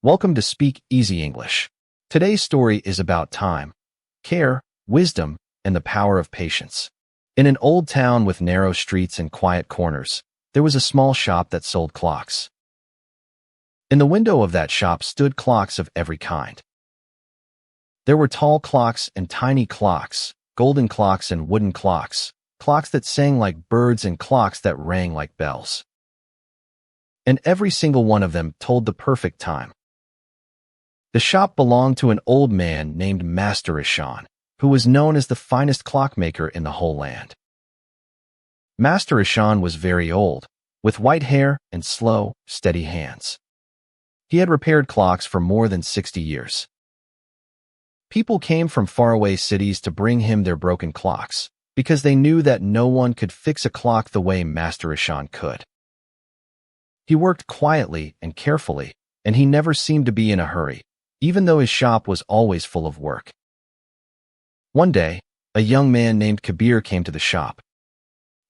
Welcome to Speak Easy English. Today's story is about time, care, wisdom, and the power of patience. In an old town with narrow streets and quiet corners, there was a small shop that sold clocks. In the window of that shop stood clocks of every kind. There were tall clocks and tiny clocks, golden clocks and wooden clocks, clocks that sang like birds and clocks that rang like bells. And every single one of them told the perfect time. The shop belonged to an old man named Narration, who was known as the finest clockmaker in the whole land. Narration was very old, with white hair and slow, steady hands. He had repaired clocks for more than 60 years. People came from faraway cities to bring him their broken clocks, because they knew that no one could fix a clock the way Narration could. He worked quietly and carefully, and he never seemed to be in a hurry, even though his shop was always full of work. One day, a young man named Kabir came to the shop.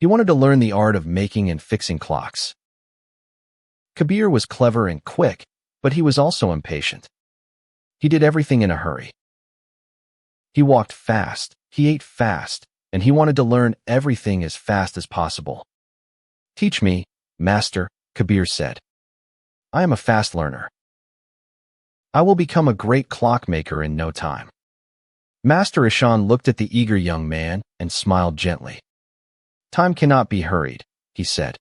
He wanted to learn the art of making and fixing clocks. Kabir was clever and quick, but he was also impatient. He did everything in a hurry. He walked fast, he ate fast, and he wanted to learn everything as fast as possible. "Teach me, master," Kabir said. "I am a fast learner. I will become a great clockmaker in no time." Narration looked at the eager young man and smiled gently. "Time cannot be hurried," he said.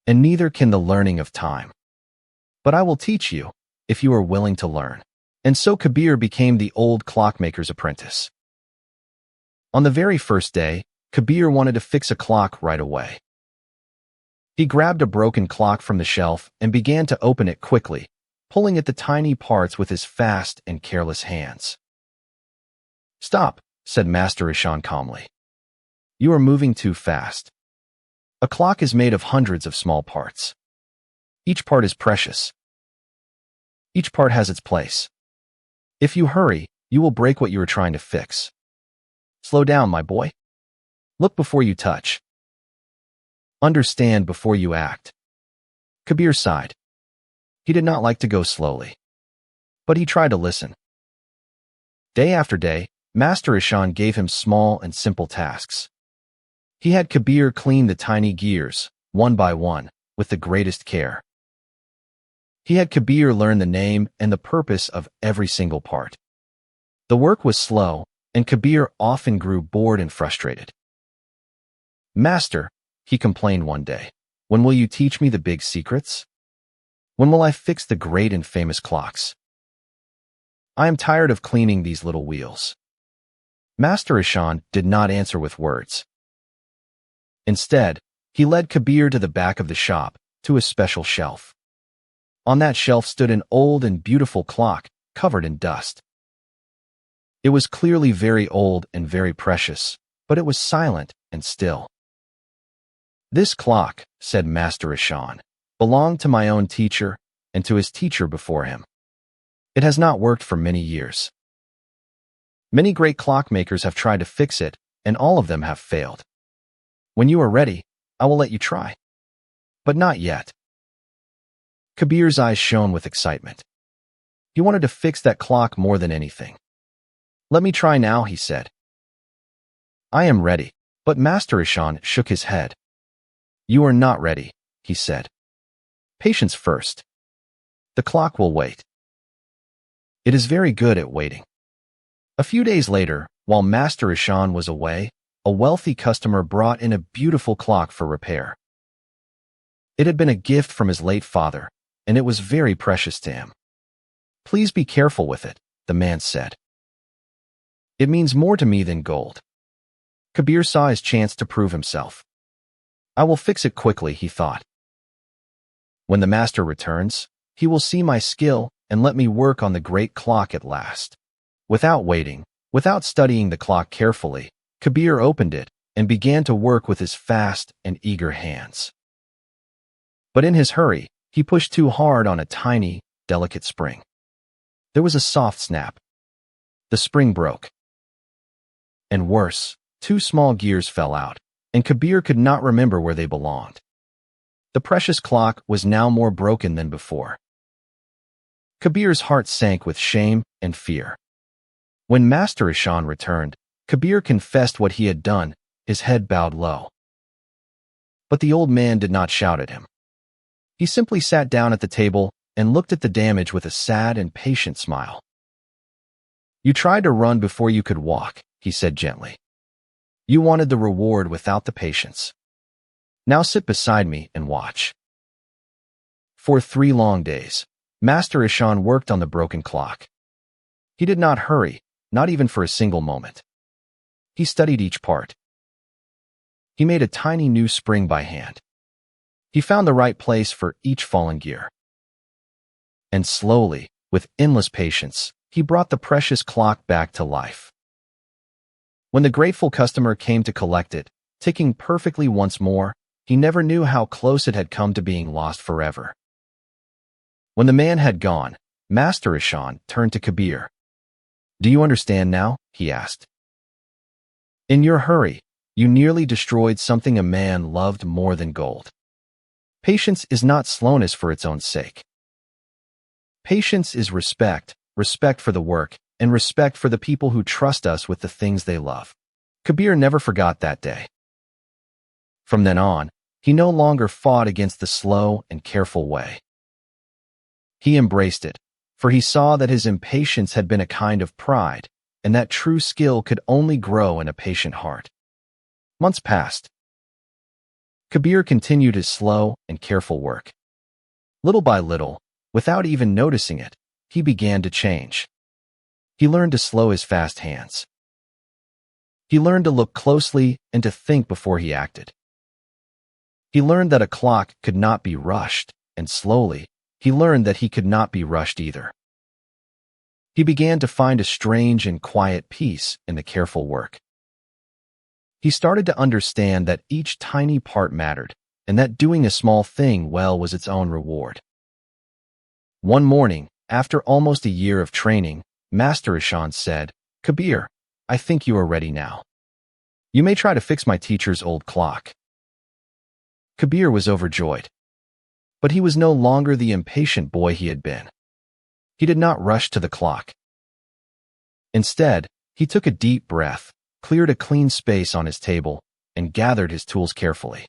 "And neither can the learning of time. But I will teach you, if you are willing to learn." And so Kabir became the old clockmaker's apprentice. On the very first day, Kabir wanted to fix a clock right away. He grabbed a broken clock from the shelf and began to open it quickly, pulling at the tiny parts with his fast and careless hands. "Stop," said Narration calmly. "You are moving too fast. A clock is made of hundreds of small parts. Each part is precious. Each part has its place. If you hurry, you will break what you are trying to fix. Slow down, my boy. Look before you touch. Understand before you act." Kabir sighed. He did not like to go slowly, but he tried to listen. Day after day, Narration gave him small and simple tasks. He had Kabir clean the tiny gears, one by one, with the greatest care. He had Kabir learn the name and the purpose of every single part. The work was slow, and Kabir often grew bored and frustrated. "Master," he complained one day, "when will you teach me the big secrets? When will I fix the great and famous clocks? I am tired of cleaning these little wheels." Narration did not answer with words. Instead, he led Kabir to the back of the shop, to a special shelf. On that shelf stood an old and beautiful clock, covered in dust. It was clearly very old and very precious, but it was silent and still. "This clock," said Narration, "belonged to my own teacher and to his teacher before him. It has not worked for many years. Many great clockmakers have tried to fix it, and all of them have failed. When you are ready, I will let you try. But not yet." Kabir's eyes shone with excitement. He wanted to fix that clock more than anything. "Let me try now," he said. "I am ready," but Narration shook his head. "You are not ready," he said. "Patience first. The clock will wait. It is very good at waiting." A few days later, while Narration was away, a wealthy customer brought in a beautiful clock for repair. It had been a gift from his late father, and it was very precious to him. "Please be careful with it," the man said. "It means more to me than gold." Kabir saw his chance to prove himself. "I will fix it quickly," he thought. "When the master returns, he will see my skill and let me work on the great clock at last." Without waiting, without studying the clock carefully, Kabir opened it and began to work with his fast and eager hands. But in his hurry, he pushed too hard on a tiny, delicate spring. There was a soft snap. The spring broke. And worse, 2 small gears fell out, and Kabir could not remember where they belonged. The precious clock was now more broken than before. Kabir's heart sank with shame and fear. When Master Ishan returned, Kabir confessed what he had done, his head bowed low. But the old man did not shout at him. He simply sat down at the table and looked at the damage with a sad and patient smile. "You tried to run before you could walk," he said gently. "You wanted the reward without the patience. Now sit beside me and watch." For 3 long days, Master Ishan worked on the broken clock. He did not hurry, not even for a single moment. He studied each part. He made a tiny new spring by hand. He found the right place for each fallen gear. And slowly, with endless patience, he brought the precious clock back to life. When the grateful customer came to collect it, ticking perfectly once more, he never knew how close it had come to being lost forever. When the man had gone, Master Ishan turned to Kabir. "Do you understand now?" he asked. "In your hurry, you nearly destroyed something a man loved more than gold. Patience is not slowness for its own sake. Patience is respect, respect for the work, and respect for the people who trust us with the things they love." Kabir never forgot that day. From then on, he no longer fought against the slow and careful way. He embraced it, for he saw that his impatience had been a kind of pride, and that true skill could only grow in a patient heart. Months passed. Kabir continued his slow and careful work. Little by little, without even noticing it, he began to change. He learned to slow his fast hands. He learned to look closely and to think before he acted. He learned that a clock could not be rushed, and slowly, he learned that he could not be rushed either. He began to find a strange and quiet peace in the careful work. He started to understand that each tiny part mattered, and that doing a small thing well was its own reward. One morning, after almost a year of training, Master Ishan said, "Kabir, I think you are ready now. You may try to fix my teacher's old clock." Kabir was overjoyed. But he was no longer the impatient boy he had been. He did not rush to the clock. Instead, he took a deep breath, cleared a clean space on his table, and gathered his tools carefully.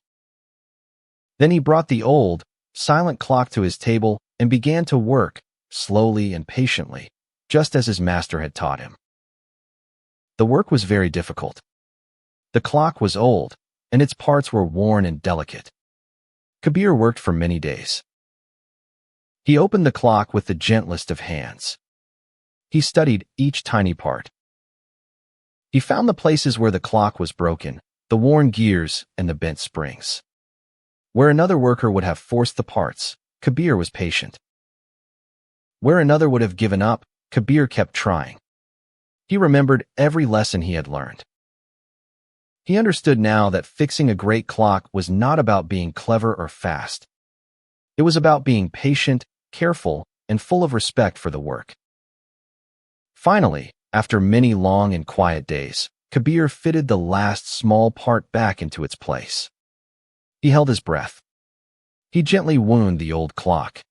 Then he brought the old, silent clock to his table and began to work, slowly and patiently, just as his master had taught him. The work was very difficult. The clock was old, and its parts were worn and delicate. Kabir worked for many days. He opened the clock with the gentlest of hands. He studied each tiny part. He found the places where the clock was broken, the worn gears and the bent springs. Where another worker would have forced the parts, Kabir was patient. Where another would have given up, Kabir kept trying. He remembered every lesson he had learned. He understood now that fixing a great clock was not about being clever or fast. It was about being patient, careful, and full of respect for the work. Finally, after many long and quiet days, Kabir fitted the last small part back into its place. He held his breath. He gently wound the old clock.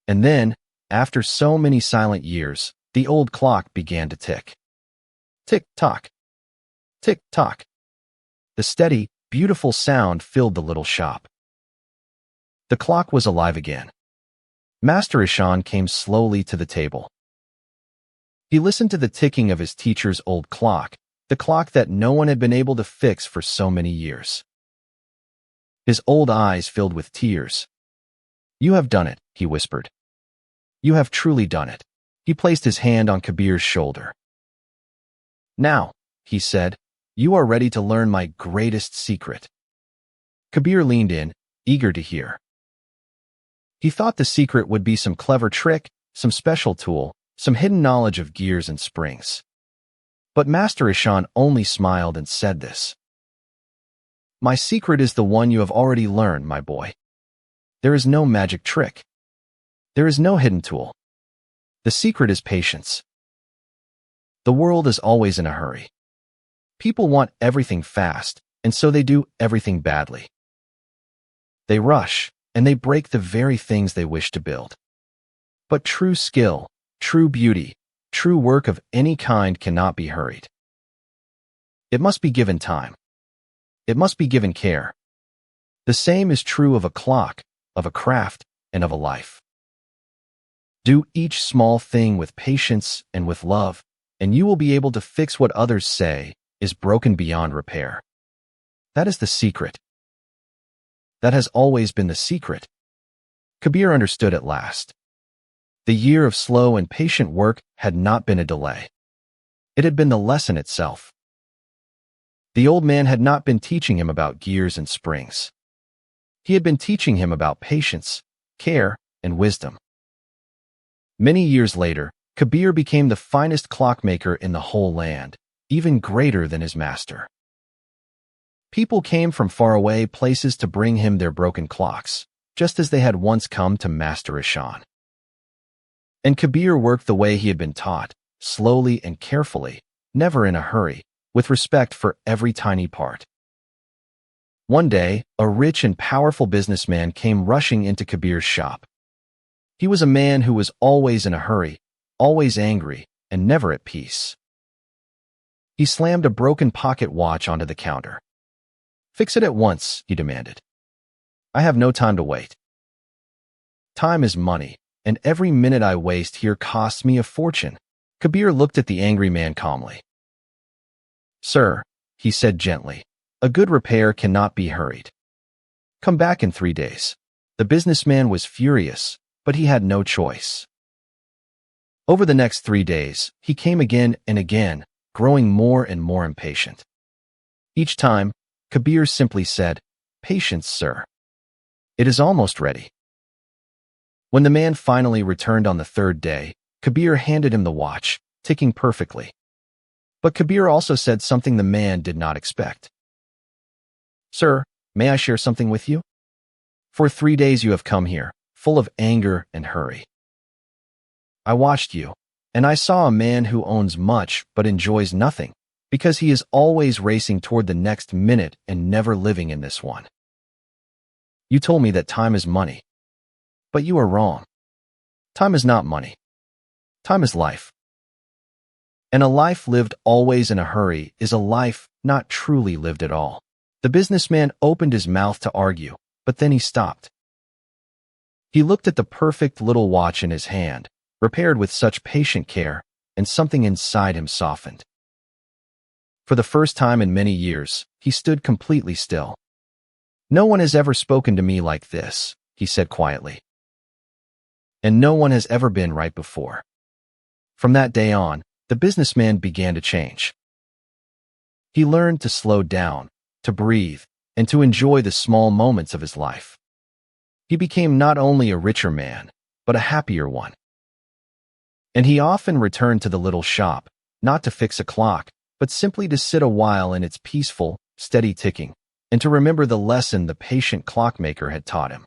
And then, after so many silent years, the old clock began to tick. Tick-tock. Tick-tock. The steady, beautiful sound filled the little shop. The clock was alive again. Master Ishan came slowly to the table. He listened to the ticking of his teacher's old clock, the clock that no one had been able to fix for so many years. His old eyes filled with tears. "You have done it," he whispered. "You have truly done it." He placed his hand on Kabir's shoulder. "Now," he said, "you are ready to learn my greatest secret." Kabir leaned in, eager to hear. He thought the secret would be some clever trick, some special tool, some hidden knowledge of gears and springs. But Master Ishan only smiled and said this. "My secret is the one you have already learned, my boy. There is no magic trick. There is no hidden tool. The secret is patience. The world is always in a hurry. People want everything fast, and so they do everything badly. They rush, and they break the very things they wish to build. But true skill, true beauty, true work of any kind cannot be hurried. It must be given time. It must be given care. The same is true of a clock, of a craft, and of a life. Do each small thing with patience and with love, and you will be able to fix what others say is broken beyond repair. That is the secret. That has always been the secret. Kabir understood at last. The year of slow and patient work had not been a delay. It had been the lesson itself. The old man had not been teaching him about gears and springs. He had been teaching him about patience, care, and wisdom. Many years later, Kabir became the finest clockmaker in the whole land, even greater than his master. People came from faraway places to bring him their broken clocks, just as they had once come to Master Ishan. And Kabir worked the way he had been taught, slowly and carefully, never in a hurry, with respect for every tiny part. One day, a rich and powerful businessman came rushing into Kabir's shop. He was a man who was always in a hurry, always angry, and never at peace. He slammed a broken pocket watch onto the counter. "Fix it at once," he demanded. "I have no time to wait. Time is money, and every minute I waste here costs me a fortune." Kabir looked at the angry man calmly. "Sir," he said gently, "a good repair cannot be hurried. Come back in 3 days." The businessman was furious, but he had no choice. Over the next 3 days, he came again and again, growing more and more impatient. Each time, Kabir simply said, "Patience, sir. It is almost ready." When the man finally returned on the 3rd day, Kabir handed him the watch, ticking perfectly. But Kabir also said something the man did not expect. "Sir, may I share something with you? For 3 days you have come here, full of anger and hurry. I watched you, and I saw a man who owns much but enjoys nothing, because he is always racing toward the next minute and never living in this one. You told me that time is money. But you are wrong. Time is not money. Time is life. And a life lived always in a hurry is a life not truly lived at all." The businessman opened his mouth to argue, but then he stopped. He looked at the perfect little watch in his hand, repaired with such patient care, and something inside him softened. For the first time in many years, he stood completely still. "No one has ever spoken to me like this," he said quietly. "And no one has ever been right before." From that day on, the businessman began to change. He learned to slow down, to breathe, and to enjoy the small moments of his life. He became not only a richer man, but a happier one. And he often returned to the little shop, not to fix a clock, but simply to sit a while in its peaceful, steady ticking, and to remember the lesson the patient clockmaker had taught him.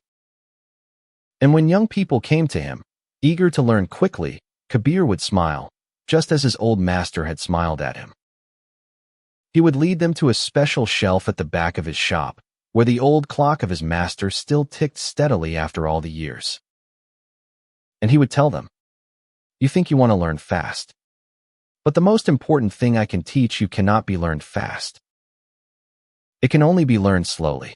And when young people came to him, eager to learn quickly, Kabir would smile, just as his old master had smiled at him. He would lead them to a special shelf at the back of his shop, where the old clock of his master still ticked steadily after all the years. And he would tell them, "You think you want to learn fast. But the most important thing I can teach you cannot be learned fast. It can only be learned slowly.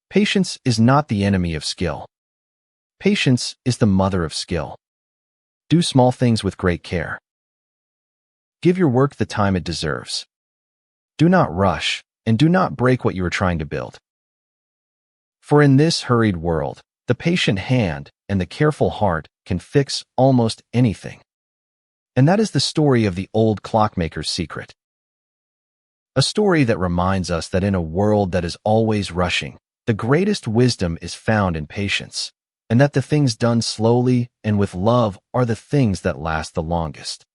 Patience is not the enemy of skill. Patience is the mother of skill. Do small things with great care. Give your work the time it deserves. Do not rush, and do not break what you are trying to build. For in this hurried world, the patient hand and the careful heart can fix almost anything." And that is the story of the old clockmaker's secret. A story that reminds us that in a world that is always rushing, the greatest wisdom is found in patience, and that the things done slowly and with love are the things that last the longest.